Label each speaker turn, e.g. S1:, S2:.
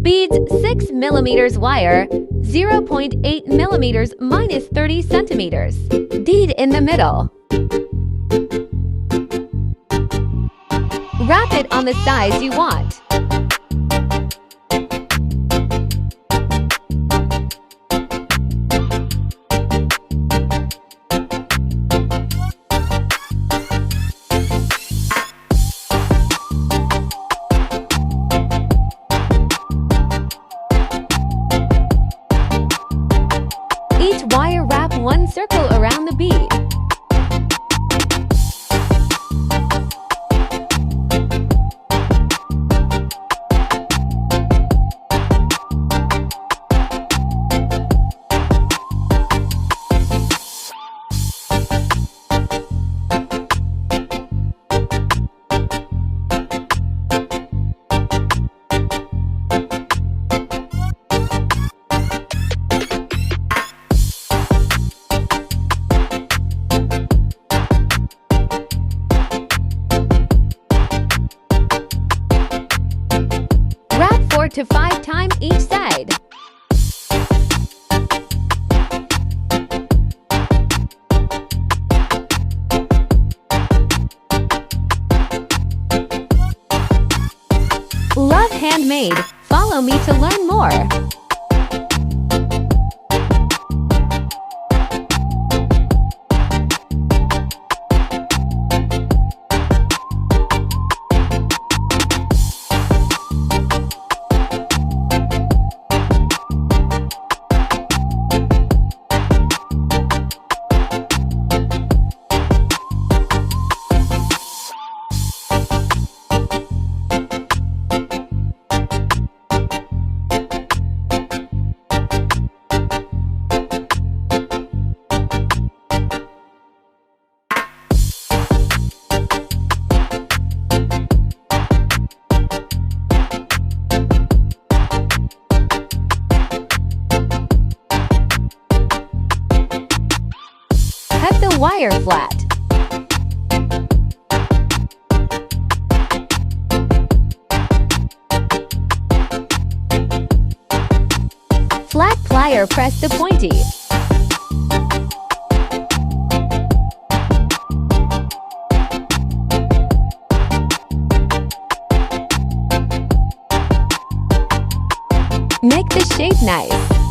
S1: Beads 6 mm wire, 0.8 mm minus 30 centimeters. Bead in the middle. Wrap it on the size you want. Each wire wrap one circle around the bead. Wrap 4 to 5 times each side. Love handmade. Follow me to learn more. Cut the wire flat. Flat plier press the pointy. Make the shape nice.